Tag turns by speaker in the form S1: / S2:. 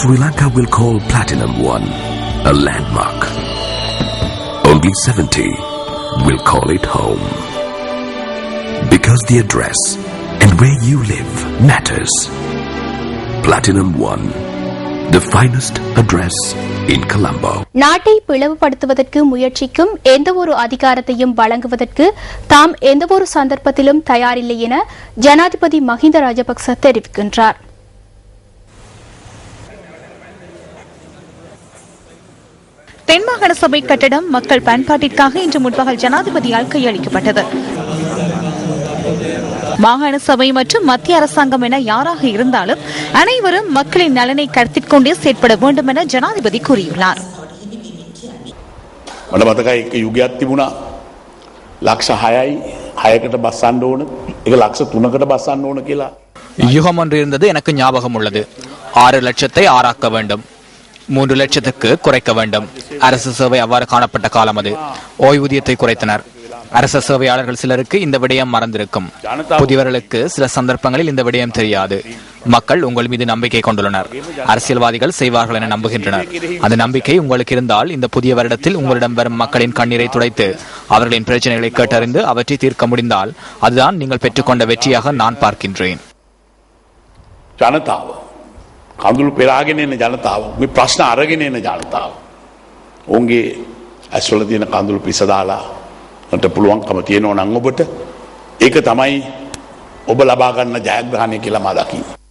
S1: Sri Lanka will call Platinum One a landmark. Only 70 will call it home. Because the address and where you live matters. Platinum One, the finest address in Colombo.
S2: நாட்டை பிளவுபடுத்துவதற்கு முயற்சிக்கும் எந்தவொரு அதிகாரத்தையும் வழங்குவதற்கு தாம் எந்தவொரு சந்தர்ப்பத்திலும் தயாரில்லை என ஜனாதிபதி மஹிந்த ராஜபக்ச தெரிவிக்கின்றார்.
S3: தென்மாகாண சபை கட்டடம் மக்கள் பயன்பாட்டிற்காக இன்று முற்பகல் ஜனாதிபதியால் கையளிக்கப்பட்டது. மாகாண சபை மற்றும் மத்திய அரசாங்கம் என யாராக இருந்தாலும் அனைவரும் மக்களின் நலனை கருத்தில் கொண்டே செயற்பட வேண்டும் என ஜனாதிபதி கூறியுள்ளார்.
S4: யுகம் ஒன்று இருந்தது எனக்கு ஞாபகம் உள்ளது. 6 லட்சத்தை 6 ஆக்க வேண்டும், 3 லட்சத்துக்கு குறைக்க வேண்டும். அரசு சேவை அவ்வாறு காணப்பட்ட காலம் அது. ஓய்வூதியத்தை குறைத்தனர். அரசு சேவையாளர்கள் சிலருக்கு இந்த விடயம் மறந்திருக்கும். புதியவர்களுக்கு சில சந்தர்ப்பங்களில் இந்த விடயம் தெரியாது. மக்கள் உங்கள் மீது நம்பிக்கை கொண்டுள்ளனர். அரசியல்வாதிகள் செய்வார்கள் என நம்புகின்றனர். அந்த நம்பிக்கை உங்களுக்கு இருந்தால் இந்த புதிய வருடத்தில் உங்களிடம் வரும் மக்களின் கண்ணீரை துடைத்து அவர்களின் பிரச்சனைகளை கேட்டறிந்து அவற்றை தீர்க்க முடிந்தால் அதுதான் நீங்கள் பெற்றுக்கொண்ட வெற்றியாக நான் பார்க்கின்றேன்.
S5: කඳුළු පෙරාගෙන එන ජනතාව, මේ ප්‍රශ්න අරගෙන එන ජනතාව. ඔවුන්ගේ ඇස්වල තියෙන කඳුළු පිස දාලා මට පුළුවන්කම තියෙනවා නම් ඔබට ඒක තමයි ඔබ ලබා ගන්න ජයග්‍රහණය කියලා මම දකින්නේ.